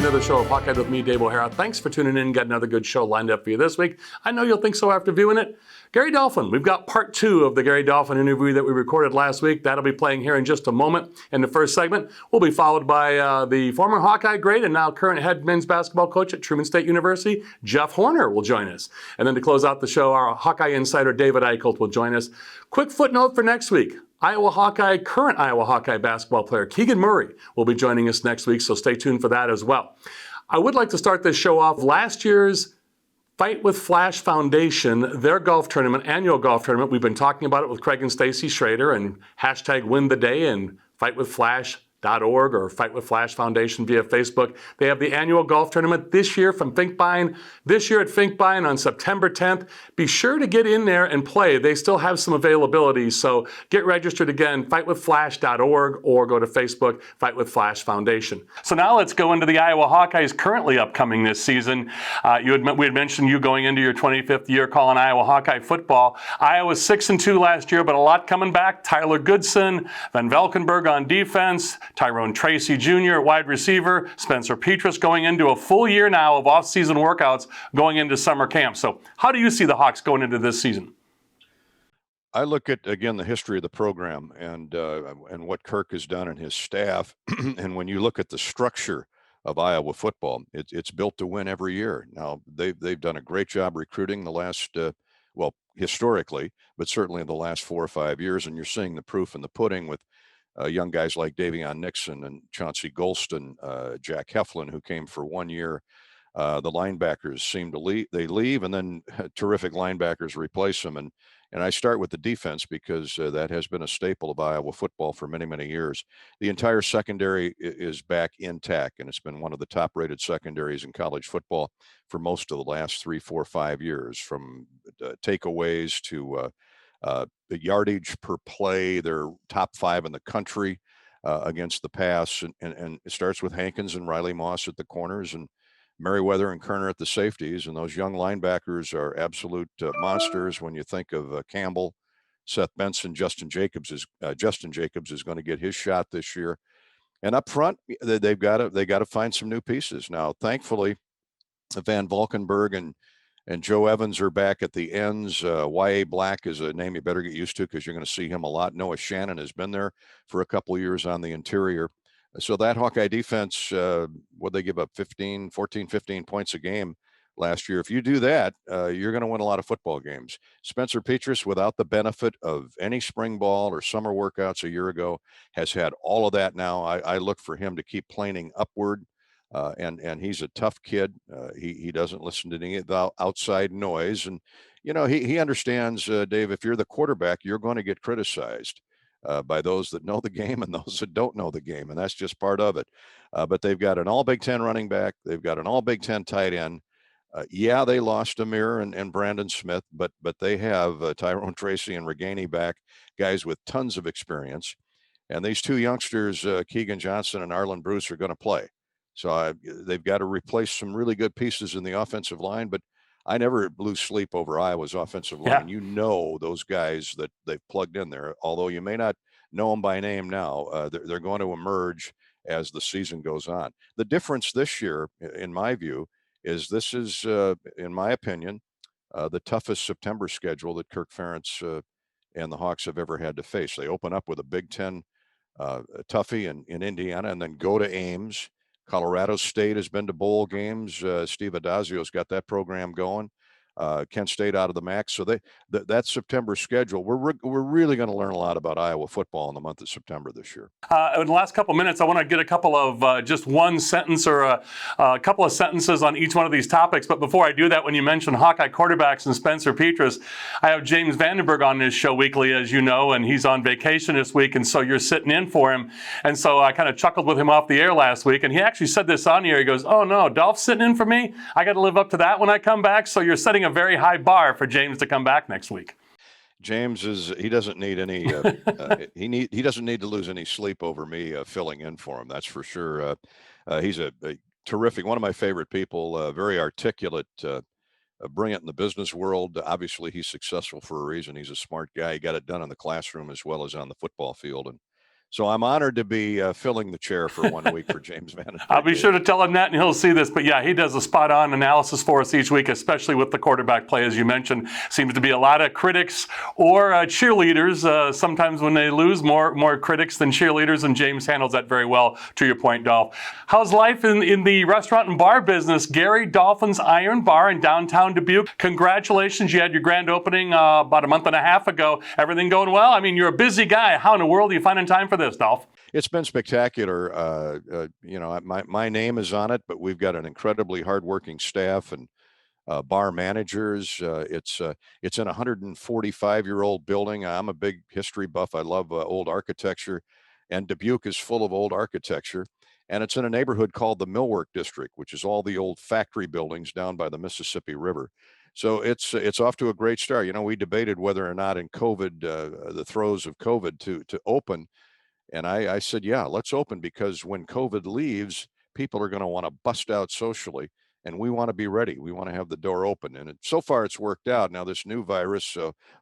another show of Hawkeyed with me, Dave O'Hara. Thanks for tuning in. Got another good show lined up for you this week. I know you'll think so after viewing it. Gary Dolphin. We've got part 2 of the Gary Dolphin interview that we recorded last week. That'll be playing here in just a moment. In the first segment, we'll be followed by the former Hawkeye great and now current head men's basketball coach at Truman State University, Jeff Horner, will join us. And then to close out the show, our Hawkeye insider, David Eickholt, will join us. Quick footnote for next week. Current Iowa Hawkeye basketball player Keegan Murray will be joining us next week, so stay tuned for that as well. I would like to start this show off. Last year's Fight with Flash Foundation, their golf tournament, annual golf tournament, we've been talking about it with Craig and Stacy Schrader, and hashtag win the day and fightwithflash.org or Fight with Flash Foundation via Facebook. They have the annual golf tournament this year from Finkbine. This year at Finkbine on September 10th. Be sure to get in there and play. They still have some availability, so get registered again, fightwithflash.org, or go to Facebook, Fight with Flash Foundation. So now let's go into the Iowa Hawkeyes currently upcoming this season. We had mentioned you going into your 25th year calling Iowa Hawkeye football. Iowa 6-2 last year, but a lot coming back. Tyler Goodson, Van Valkenburg on defense, Tyrone Tracy Jr. at wide receiver, Spencer Petras going into a full year now of off-season workouts going into summer camp. So how do you see the Hawks going into this season? I look at, again, the history of the program and what Kirk has done and his staff. And when you look at the structure of Iowa football, it's built to win every year. Now, they've done a great job recruiting the last, historically, but certainly in the last 4 or 5 years. And you're seeing the proof in the pudding with young guys like Davion Nixon and Chauncey Golston, Jack Heflin, who came for 1 year. The linebackers seem to leave. They leave, and then terrific linebackers replace them. And I start with the defense because that has been a staple of Iowa football for many, many years. The entire secondary is back intact, and it's been one of the top-rated secondaries in college football for most of the last 3, 4, 5 years, from takeaways to the yardage per play. They're top 5 in the country against the pass, and it starts with Hankins and Riley Moss at the corners and Merriweather and Kerner at the safeties, and those young linebackers are absolute monsters. When you think of Campbell, Seth Benson, Justin Jacobs is going to get his shot this year, and up front they got to find some new pieces. Now, thankfully, Van Valkenburg and Joe Evans are back at the ends. Y.A. Black is a name you better get used to because you're going to see him a lot. Noah Shannon has been there for a couple of years on the interior. So that Hawkeye defense, they give up 15 points a game last year. If you do that, you're going to win a lot of football games. Spencer Petras, without the benefit of any spring ball or summer workouts a year ago, has had all of that now. I look for him to keep planing upward. And he's a tough kid. He doesn't listen to any of the outside noise. And, he understands, Dave, if you're the quarterback, you're going to get criticized by those that know the game and those that don't know the game. And that's just part of it. But they've got an all Big Ten running back. They've got an all Big Ten tight end. They lost Amir and Brandon Smith, but they have Tyrone Tracy and Reganey back, guys with tons of experience. And these two youngsters, Keegan Johnson and Arlen Bruce, are going to play. So they've got to replace some really good pieces in the offensive line, but I never lose sleep over Iowa's offensive line. Yeah. Those guys that they've plugged in there, although you may not know them by name now, they're going to emerge as the season goes on. The difference this year, in my view, is this is, in my opinion, the toughest September schedule that Kirk Ferentz and the Hawks have ever had to face. They open up with a Big Ten toughie in Indiana and then go to Ames. Colorado State has been to bowl games. Steve Adazio's got that program going. Kent State out of the MAC. So that September schedule, we're really going to learn a lot about Iowa football in the month of September this year. In the last couple of minutes, I want to get a couple of just one sentence or a couple of sentences on each one of these topics. But before I do that, when you mentioned Hawkeye quarterbacks and Spencer Petras, I have James Vandenberg on this show weekly, as you know, and he's on vacation this week, and so you're sitting in for him. And so I kind of chuckled with him off the air last week, and he actually said this on the air. He goes, "Oh no, Dolph's sitting in for me. I got to live up to that when I come back." So you're setting a very high bar for James to come back next week. James he doesn't need any he doesn't need to lose any sleep over me filling in for him. That's for sure. He's a terrific, one of my favorite people, very articulate, brilliant in the business world. Obviously he's successful for a reason. He's a smart guy. He got it done in the classroom as well as on the football field. And So I'm honored to be filling the chair for 1 week for James Vandenberg. I'll be sure to tell him that, and he'll see this. But yeah, he does a spot-on analysis for us each week, especially with the quarterback play, as you mentioned. Seems to be a lot of critics or cheerleaders. Sometimes when they lose, more critics than cheerleaders, and James handles that very well, to your point, Dolph. How's life in the restaurant and bar business? Gary Dolphin's Iron Bar in downtown Dubuque. Congratulations. You had your grand opening about a month and a half ago. Everything going well? I mean, you're a busy guy. How in the world are you finding time for this, Dolph? It's been spectacular. My name is on it, but we've got an incredibly hardworking staff and bar managers. It's in a 145-year-old building. I'm a big history buff. I love old architecture, and Dubuque is full of old architecture. And it's in a neighborhood called the Millwork District, which is all the old factory buildings down by the Mississippi River. So it's off to a great start. We debated whether or not in COVID, the throes of COVID, to open. And I said, yeah, let's open, because when COVID leaves, people are going to want to bust out socially, and we want to be ready. We want to have the door open. And so far it's worked out. Now this new virus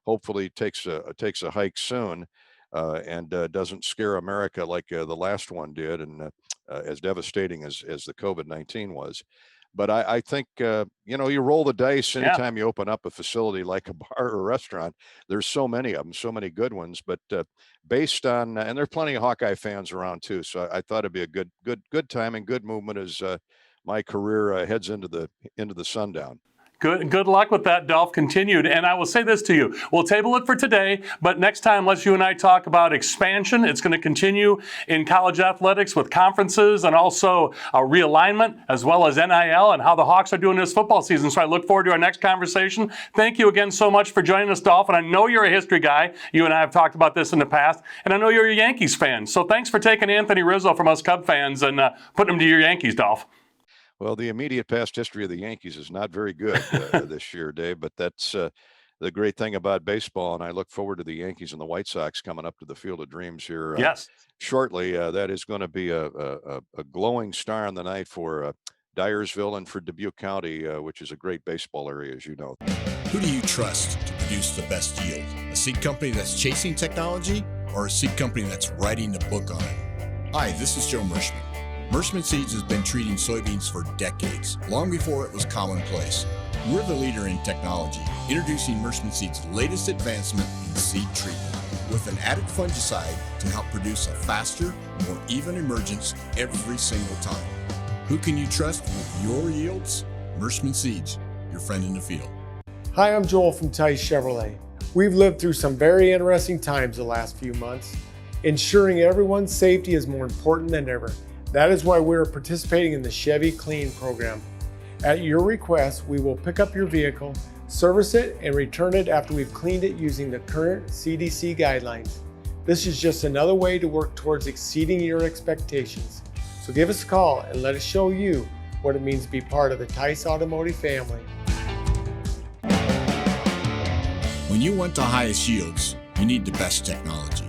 hopefully takes a hike soon and doesn't scare America like the last one did, and as devastating as the COVID-19 was. But I think, you roll the dice anytime you open up a facility like a bar or a restaurant. There's so many of them, so many good ones. But based on, and there are plenty of Hawkeye fans around too. So I thought it'd be a good time and good movement as my career heads into the sundown. Good luck with that, Dolph. Continued. And I will say this to you. We'll table it for today, but next time, let's you and I talk about expansion. It's going to continue in college athletics with conferences and also a realignment, as well as NIL, and how the Hawks are doing this football season. So I look forward to our next conversation. Thank you again so much for joining us, Dolph. And I know you're a history guy. You and I have talked about this in the past. And I know you're a Yankees fan. So thanks for taking Anthony Rizzo from us Cub fans and putting him to your Yankees, Dolph. Well, the immediate past history of the Yankees is not very good this year, Dave, but that's the great thing about baseball, and I look forward to the Yankees and the White Sox coming up to the Field of Dreams here shortly. That is going to be a glowing star on the night for Dyersville and for Dubuque County, which is a great baseball area, as you know. Who do you trust to produce the best yield? A seed company that's chasing technology, or a seed company that's writing the book on it? Hi, this is Joe Mershman. Mershman Seeds has been treating soybeans for decades, long before it was commonplace. We're the leader in technology, introducing Mershman Seeds' latest advancement in seed treatment, with an added fungicide to help produce a faster, more even emergence every single time. Who can you trust with your yields? Mershman Seeds, your friend in the field. Hi, I'm Joel from Tice Chevrolet. We've lived through some very interesting times the last few months. Ensuring everyone's safety is more important than ever. That is why we're participating in the Chevy Clean program. At your request, we will pick up your vehicle, service it, and return it after we've cleaned it using the current CDC guidelines. This is just another way to work towards exceeding your expectations. So give us a call and let us show you what it means to be part of the Tice Automotive family. When you want the highest yields, you need the best technology.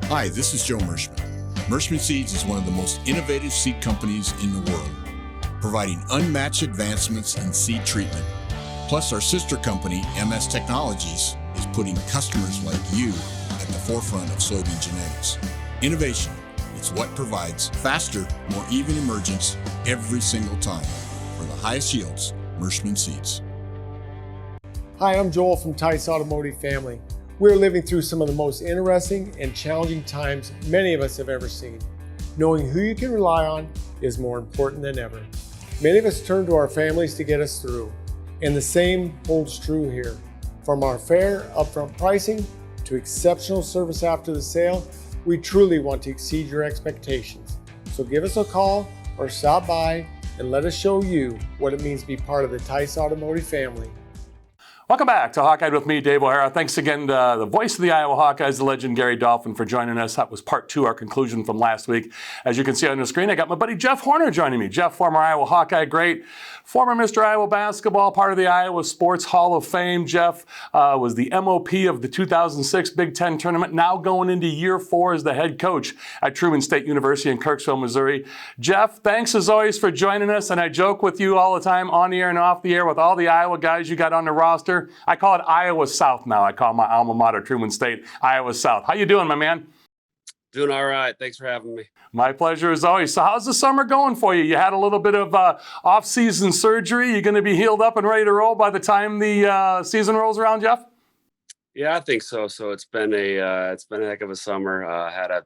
Hi, this is Joe Mershman. Mershman Seeds is one of the most innovative seed companies in the world, providing unmatched advancements in seed treatment. Plus, our sister company, MS Technologies, is putting customers like you at the forefront of soybean genetics. Innovation, it's what provides faster, more even emergence every single time. For the highest yields, Mershman Seeds. Hi, I'm Joel from Tice Automotive family. We're living through some of the most interesting and challenging times many of us have ever seen. Knowing who you can rely on is more important than ever. Many of us turn to our families to get us through, and the same holds true here. From our fair, upfront pricing to exceptional service after the sale, we truly want to exceed your expectations. So give us a call or stop by and let us show you what it means to be part of the Tice Automotive family. Welcome back to Hawkeyed with me, Dave O'Hara. Thanks again to the voice of the Iowa Hawkeyes, the legend Gary Dolphin, for joining us. That was part two, our conclusion from last week. As you can see on the screen, I got my buddy Jeff Horner joining me. Jeff, former Iowa Hawkeye great, former Mr. Iowa basketball, part of the Iowa Sports Hall of Fame. Jeff was the MOP of the 2006 Big Ten tournament, now going into year 4 as the head coach at Truman State University in Kirksville, Missouri. Jeff, thanks as always for joining us, and I joke with you all the time on the air and off the air with all the Iowa guys you got on the roster. I call it Iowa South now. I call my alma mater Truman State Iowa South. How you doing, my man? Doing all right. Thanks for having me. My pleasure as always. So how's the summer going for you? You had a little bit of off-season surgery. You going to be healed up and ready to roll by the time the season rolls around, Jeff? Yeah, I think so. So it's been a heck of a summer. Had a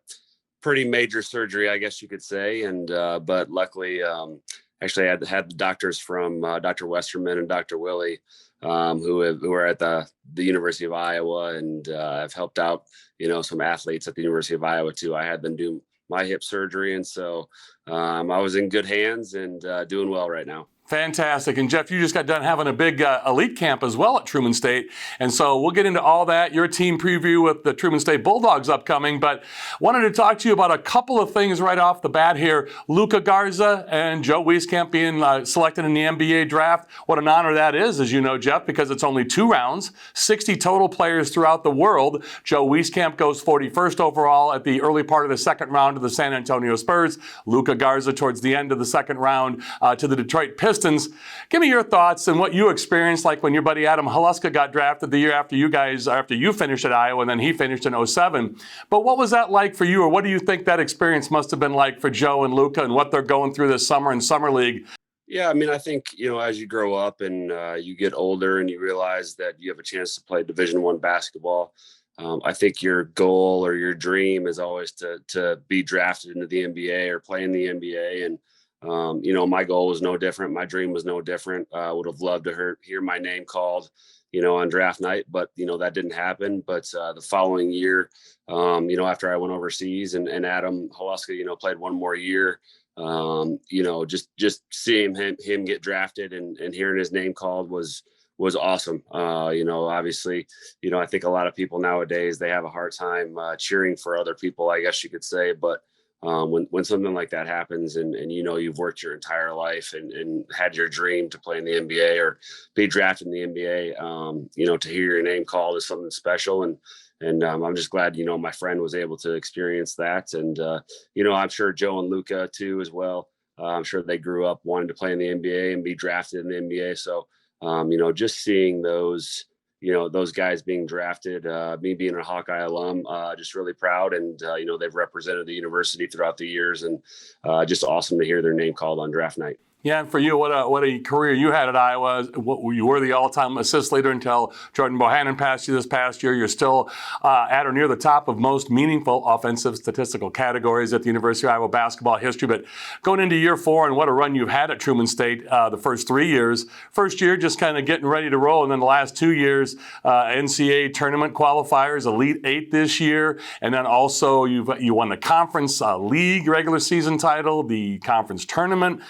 pretty major surgery, I guess you could say, and but luckily, actually, I had the doctors from Dr. Westerman and Dr. Willie, who are at the University of Iowa, and have helped out, some athletes at the University of Iowa too. I had them do my hip surgery, and so I was in good hands and doing well right now. Fantastic. And Jeff, you just got done having a big elite camp as well at Truman State. And so we'll get into all that, your team preview with the Truman State Bulldogs upcoming. But wanted to talk to you about a couple of things right off the bat here. Luka Garza and Joe Wieskamp being selected in the NBA draft. What an honor that is, as you know, Jeff, because it's only 2 rounds, 60 total players throughout the world. Joe Wieskamp goes 41st overall at the early part of the second round to the San Antonio Spurs. Luka Garza towards the end of the second round to the Detroit Pistons. Give me your thoughts and what you experienced, like when your buddy Adam Haluska got drafted the year after you finished at Iowa, and then he finished in 07. But what was that like for you, or what do you think that experience must have been like for Joe and Luka and what they're going through this summer in Summer League? Yeah, I mean, I think, as you grow up and you get older and you realize that you have a chance to play Division I basketball, I think your goal or your dream is always to be drafted into the NBA or play in the NBA. And my goal was no different. My dream was no different. I would have loved to hear my name called, on draft night, but, that didn't happen. But the following year, after I went overseas and Adam Haluska, played one more year, just seeing him get drafted and hearing his name called was awesome. Obviously, I think a lot of people nowadays, they have a hard time cheering for other people, I guess you could say, but when something like that happens and you've worked your entire life and had your dream to play in the NBA or be drafted in the NBA, to hear your name called is something special. And I'm just glad, my friend was able to experience that. And, I'm sure Joe and Luka too, as well. I'm sure they grew up wanting to play in the NBA and be drafted in the NBA. So, just seeing those guys being drafted, me being a Hawkeye alum, just really proud. And, they've represented the university throughout the years, and just awesome to hear their name called on draft night. Yeah, and for you, what a career you had at Iowa. You were the all-time assist leader until Jordan Bohannon passed you this past year. You're still at or near the top of most meaningful offensive statistical categories at the University of Iowa basketball history. But going into year 4 and what a run you've had at Truman State the first 3 years. First year, just kind of getting ready to roll. And then the last 2 years, NCAA tournament qualifiers, Elite 8 this year. And then also you won the conference league regular season title, the conference tournament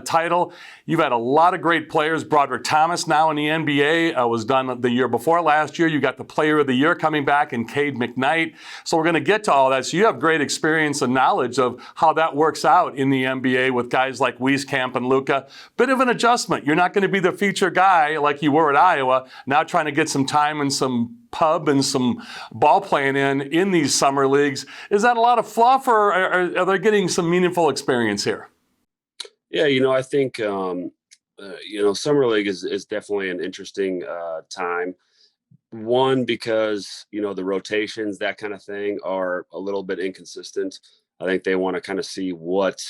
title. You've had a lot of great players. Broderick Thomas now in the NBA was done the year before last year. You got the player of the year coming back in Cade McKnight. So we're going to get to all that. So you have great experience and knowledge of how that works out in the NBA with guys like Wieskamp and Luka. Bit of an adjustment. You're not going to be the feature guy like you were at Iowa, now trying to get some time and some pub and some ball playing in these summer leagues. Is that a lot of fluff, or are they getting some meaningful experience here? Yeah, I think, Summer League is definitely an interesting time. One, because, the rotations, that kind of thing, are a little bit inconsistent. I think they want to kind of see what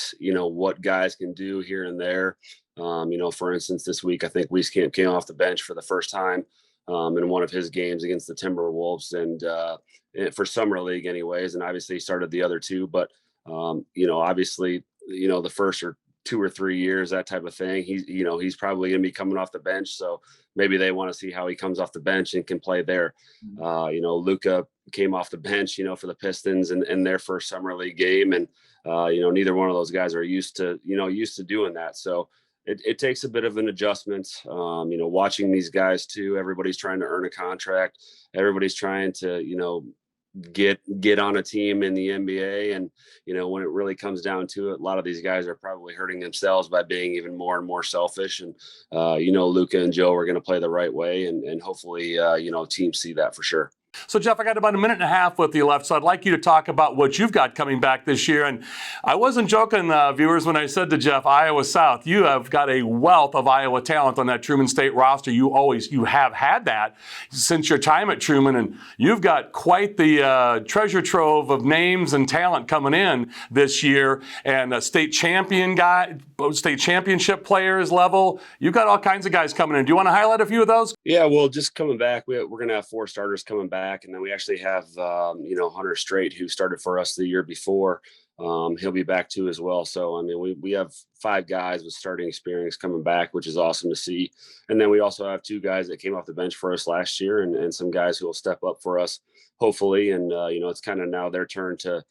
guys can do here and there. For instance, this week, I think Wieskamp came off the bench for the first time in one of his games against the Timberwolves, and for Summer League anyways, and obviously he started the other 2, but, obviously, the first or 2 or 3 years, that type of thing, he's probably going to be coming off the bench. So maybe they want to see how he comes off the bench and can play there. Luka came off the bench, for the Pistons in their first Summer League game. And, neither one of those guys are used to doing that. So it takes a bit of an adjustment, watching these guys too. Everybody's trying to earn a contract. Everybody's trying to, get on a team in the NBA. And, when it really comes down to it, a lot of these guys are probably hurting themselves by being even more and more selfish. And, Luka and Joe are going to play the right way. And hopefully, teams see that for sure. So, Jeff, I got about a minute and a half with you left, so I'd like you to talk about what you've got coming back this year. And I wasn't joking, viewers, when I said to Jeff, Iowa South, you have got a wealth of Iowa talent on that Truman State roster. You have had that since your time at Truman, and you've got quite the treasure trove of names and talent coming in this year. And a state championship players level, you've got all kinds of guys coming in. Do you want to highlight a few of those? Yeah, well, just coming back, we're going to have 4 starters coming back. And then we actually have, Hunter Strait, who started for us the year before. He'll be back too as well. So, I mean, we have 5 guys with starting experience coming back, which is awesome to see. And then we also have 2 guys that came off the bench for us last year and some guys who will step up for us, hopefully. And, it's kind of now their turn to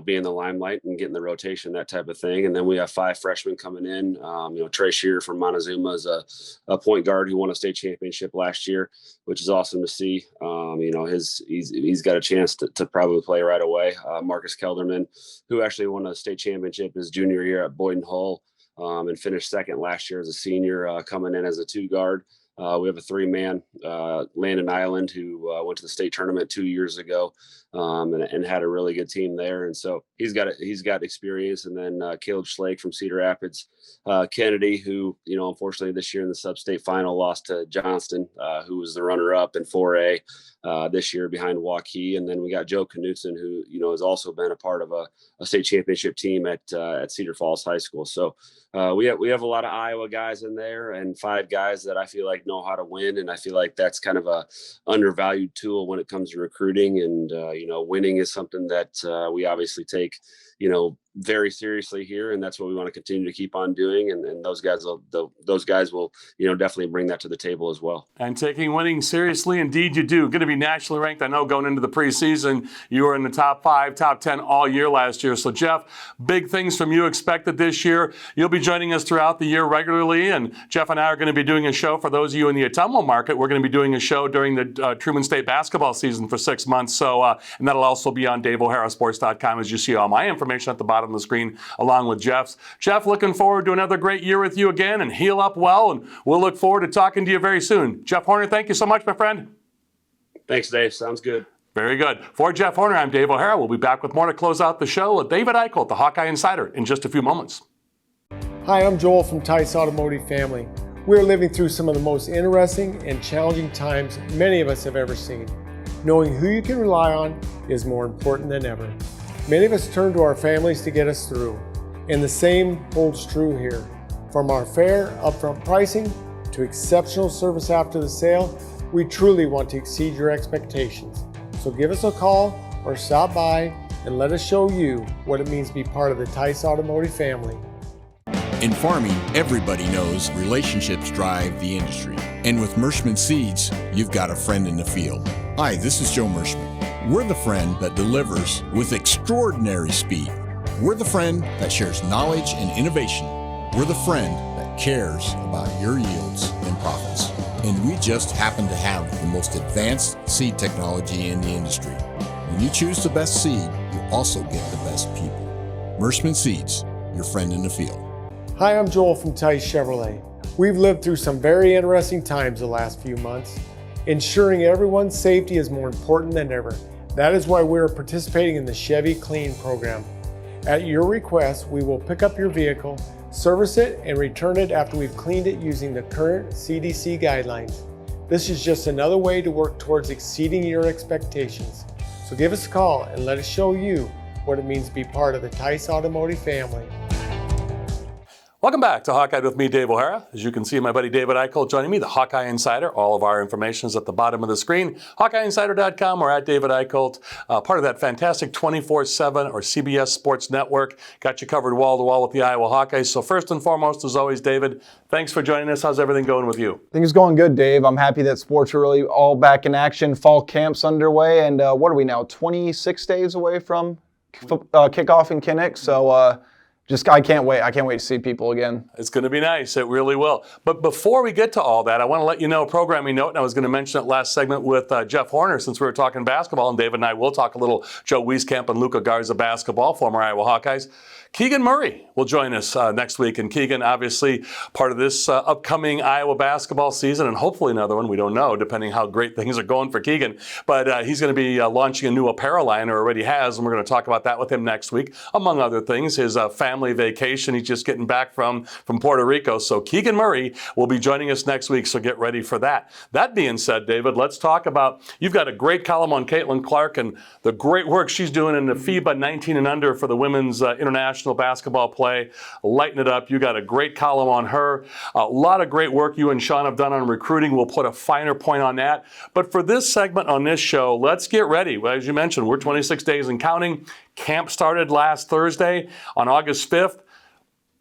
be in the limelight and get in the rotation, that type of thing. And then we have 5 freshmen coming in. Trey Shearer from Montezuma is a point guard who won a state championship last year, which is awesome to see. He's got a chance to probably play right away. Marcus Kelderman, who actually won a state championship his junior year at Boyden Hull, and finished second last year as a senior, coming in as a 2 guard. We have a 3-man, Landon Island, who went to the state tournament 2 years ago, and had a really good team there. And so he's got experience. And then Caleb Schlake from Cedar Rapids, Kennedy, who, unfortunately this year in the sub-state final lost to Johnston, who was the runner-up in 4A this year behind Hawkeyed. And then we got Joe Knutson, who, has also been a part of a state championship team at Cedar Falls High School. So we have a lot of Iowa guys in there and 5 guys that I feel like know how to win. And I feel like that's kind of a undervalued tool when it comes to recruiting. And, winning is something that we obviously take, very seriously here. And that's what we want to continue to keep on doing. And those guys will, definitely bring that to the table as well. And taking winning seriously, indeed you do. Going to be nationally ranked. I know going into the preseason, you were in the top 5, top 10 all year last year. So, Jeff, big things from you expected this year. You'll be joining us throughout the year regularly. And Jeff and I are going to be doing a show for those of you in the Ottumwa market. We're going to be doing a show during the Truman State basketball season for 6 months. So, and that'll also be on DaveO'HaraSports.com as you see all my information at the bottom of the screen, along with Jeff's. Jeff, looking forward to another great year with you again, and heal up well, and we'll look forward to talking to you very soon. Jeff Horner, thank you so much, my friend. Thanks, Dave. Sounds good. Very good. For Jeff Horner, I'm Dave O'Hara. We'll be back with more to close out the show with David Eickholt, the Hawkeye Insider, in just a few moments. Hi, I'm Joel from Tice Automotive Family. We're living through some of the most interesting and challenging times many of us have ever seen. Knowing who you can rely on is more important than ever. Many of us turn to our families to get us through, and the same holds true here. From our fair, upfront pricing to exceptional service after the sale, we truly want to exceed your expectations. So give us a call or stop by and let us show you what it means to be part of the Tice Automotive family. In farming, everybody knows relationships drive the industry. And with Merschman Seeds, you've got a friend in the field. Hi, this is Joe Merschman. We're the friend that delivers with extraordinary speed. We're the friend that shares knowledge and innovation. We're the friend that cares about your yields and profits. And we just happen to have the most advanced seed technology in the industry. When you choose the best seed, you also get the best people. Merschman Seeds, your friend in the field. Hi, I'm Joel from Tice Chevrolet. We've lived through some very interesting times the last few months. Ensuring everyone's safety is more important than ever. That is why we're participating in the Chevy Clean program. At your request, we will pick up your vehicle, service it, and return it after we've cleaned it using the current CDC guidelines. This is just another way to work towards exceeding your expectations. So give us a call and let us show you what it means to be part of the Tice Automotive family. Welcome back to Hawkeye with me, Dave O'Hara. As you can see, my buddy David Eickholt joining me, the Hawkeye Insider. All of our information is at the bottom of the screen, HawkeyeInsider.com or at David Eickholt. Part of that fantastic 24/7 or CBS Sports Network. Got you covered wall to wall with the Iowa Hawkeyes. So first and foremost, as always, David, thanks for joining us. How's everything going with you? Things going good, Dave. I'm happy that sports are really all back in action. Fall camp's underway, and what are we now, 26 days away from kickoff in Kinnick? So I can't wait. I can't wait to see people again. It's going to be nice. It really will. But before we get to all that, I want to let you know a programming note, and I was going to mention it last segment with Jeff Horner since we were talking basketball, and David and I will talk a little Joe Wieskamp and Luka Garza basketball, former Iowa Hawkeyes. Keegan Murray will join us next week, and Keegan, obviously, part of this upcoming Iowa basketball season, and hopefully another one. We don't know, depending how great things are going for Keegan. But he's going to be launching a new apparel line, or already has, and we're going to talk about that with him next week, among other things. His family vacation he's just getting back from Puerto Rico. So Keegan Murray will be joining us next week, so get ready for that. That being said, David, let's talk about, you've got a great column on Caitlyn Clark and the great work she's doing in the FIBA 19 and under for the women's international basketball play. Lighten it up. You got a great column on her. A lot of great work you and Sean have done on recruiting. We'll put a finer point on that. But for this segment on this show, let's get ready. As you mentioned, we're 26 days and counting. Camp started last Thursday on August 5th.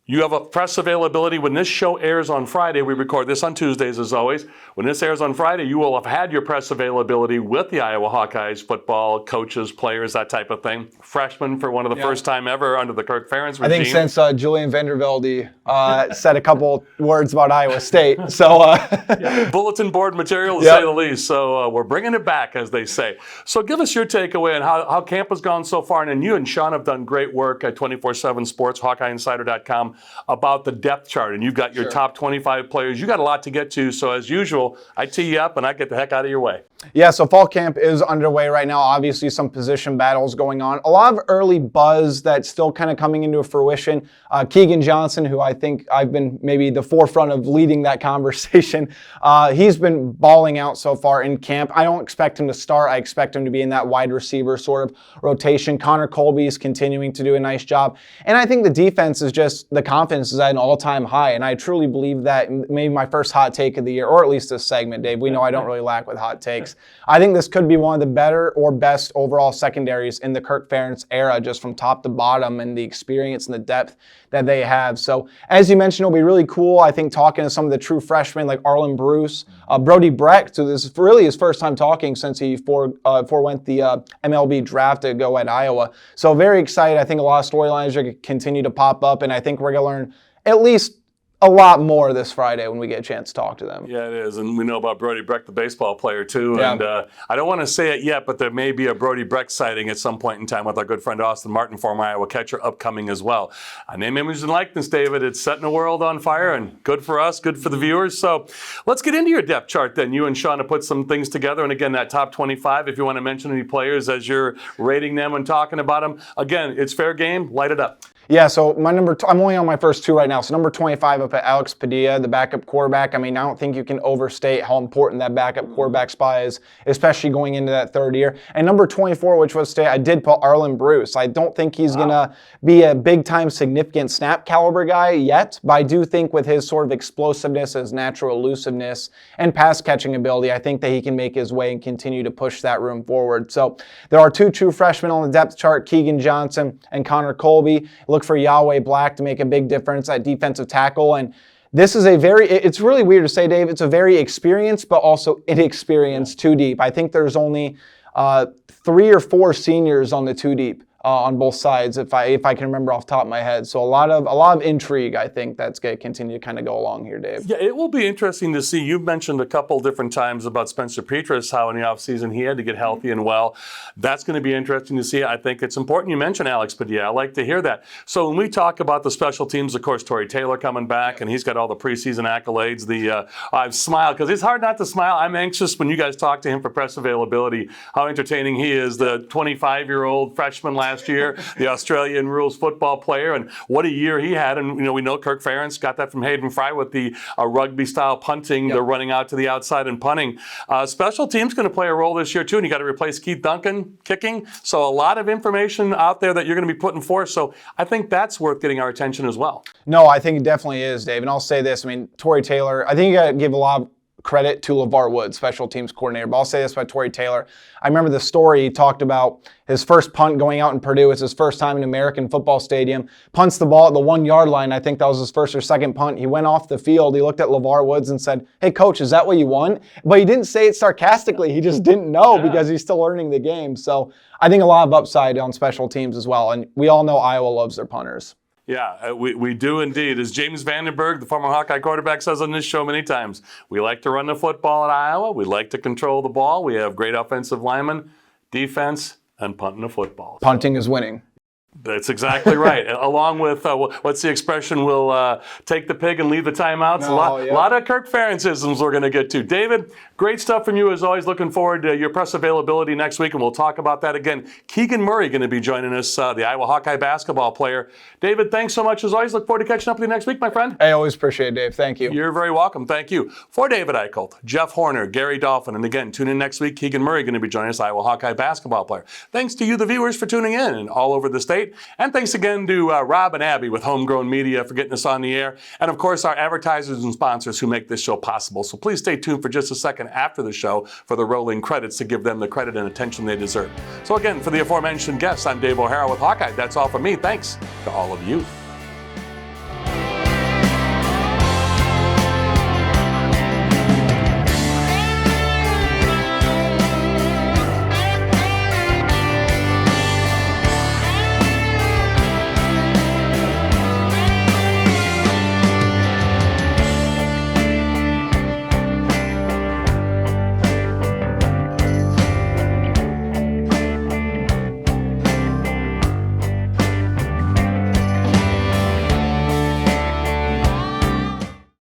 You have a press availability when this show airs on Friday. We record this on Tuesdays, as always. When this airs on Friday, you will have had your press availability with the Iowa Hawkeyes, football, coaches, players, that type of thing. Freshman for one of the first time ever under the Kirk Ferentz regime. I think since Julian Vandervelde said a couple words about Iowa State. So bulletin board material, to say the least. So we're bringing it back, as they say. So give us your takeaway on how camp has gone so far. And then you and Sean have done great work at 24/7 Sports, HawkeyeInsider.com. about the depth chart, and you've got your top 25 players. You got a lot to get to, so as usual, I tee you up and I get the heck out of your way. Yeah, so fall camp is underway right now. Obviously, some position battles going on. A lot of early buzz that's still kind of coming into fruition. Keegan Johnson, who I think I've been maybe the forefront of leading that conversation, he's been balling out so far in camp. I don't expect him to start. I expect him to be in that wide receiver sort of rotation. Colby is continuing to do a nice job. And I think the defense is just, the confidence is at an all-time high. And I truly believe that, maybe my first hot take of the year, or at least this segment, Dave. We know I don't really lack with hot takes. I think this could be one of the better or best overall secondaries in the Kirk Ferentz era, just from top to bottom, and the experience and the depth that they have. So as you mentioned, it'll be really cool, I think, talking to some of the true freshmen like Arlen Bruce, Brody Brecht, who this is really his first time talking since he forewent the MLB draft to go at Iowa. So very excited. I think a lot of storylines are going to continue to pop up, and I think we're going to learn at least a lot more this Friday when we get a chance to talk to them. Yeah, it is. And we know about Brody Brecht, the baseball player, too. Yeah. And I don't want to say it yet, but there may be a Brody Brecht sighting at some point in time with our good friend Austin Martin, former Iowa catcher, upcoming as well. Name, image, and likeness, David. It's setting the world on fire, and good for us, good for the viewers. So let's get into your depth chart then. You and Sean have put some things together. And again, that top 25, if you want to mention any players as you're rating them and talking about them. Again, it's fair game. Light it up. Yeah, so my I'm only on my first two right now. So number 25 up at Alex Padilla, the backup quarterback. I mean, I don't think you can overstate how important that backup quarterback spot is, especially going into that third year. And number 24, which was today, I did put Arlen Bruce. I don't think he's going to be a big-time significant snap caliber guy yet, but I do think with his sort of explosiveness, his natural elusiveness, and pass-catching ability, I think that he can make his way and continue to push that room forward. So there are two true freshmen on the depth chart, Keegan Johnson and Colby. Look for Yahweh Black to make a big difference at defensive tackle. And this is it's really weird to say, Dave, it's a very experienced but also inexperienced two deep. I think there's only 3 or 4 seniors on the two deep on both sides, if I can remember off the top of my head. So a lot of intrigue, I think, that's going to continue to kind of go along here, Dave. Yeah, it will be interesting to see. You've mentioned a couple different times about Spencer Petras, how in the offseason he had to get healthy and well. That's going to be interesting to see. I think it's important you mention Alex Padilla. I like to hear that. So when we talk about the special teams, of course, Tori Taylor coming back, and he's got all the preseason accolades. I've smiled because it's hard not to smile. I'm anxious when you guys talk to him for press availability, how entertaining he is, the 25-year-old freshman last year, the Australian rules football player, and what a year he had. And we know Kirk Ferentz got that from Hayden Fry with the rugby-style punting, the running out to the outside and punting. Special teams going to play a role this year too, and you got to replace Keith Duncan kicking. So a lot of information out there that you're going to be putting forth. So I think that's worth getting our attention as well. No, I think it definitely is, Dave. And I'll say this: I mean, Tori Taylor. I think you got to give a lot of credit to LeVar Wood, special teams coordinator. But I'll say this about Tori Taylor. I remember the story he talked about his first punt going out in Purdue. It's his first time in American Football Stadium. Punts the ball at the 1-yard line. I think that was his first or second punt. He went off the field. He looked at LeVar Woods and said, "Hey, coach, is that what you want?" But he didn't say it sarcastically. He just didn't know because he's still learning the game. So I think a lot of upside on special teams as well. And we all know Iowa loves their punters. Yeah, we do indeed. As James Vandenberg, the former Hawkeye quarterback, says on this show many times, we like to run the football at Iowa. We like to control the ball. We have great offensive linemen, defense, and punting the football. Punting is winning. That's exactly right. Along with, what's the expression, we'll take the pig and leave the timeouts. A lot of Kirk Ferencisms we're going to get to. David, great stuff from you as always. Looking forward to your press availability next week, and we'll talk about that again. Keegan Murray going to be joining us, the Iowa Hawkeye basketball player. David, thanks so much as always. Look forward to catching up with you next week, my friend. I always appreciate it, Dave. Thank you. You're very welcome. Thank you. For David Eickholt, Jeff Horner, Gary Dolphin, and again, tune in next week. Keegan Murray going to be joining us, Iowa Hawkeye basketball player. Thanks to you, the viewers, for tuning in and all over the state. And thanks again to Rob and Abby with Homegrown Media for getting us on the air. And of course, our advertisers and sponsors who make this show possible. So please stay tuned for just a second after the show for the rolling credits to give them the credit and attention they deserve. So again, for the aforementioned guests, I'm Dave O'Hara with Hawkeye. That's all from me. Thanks to all of you.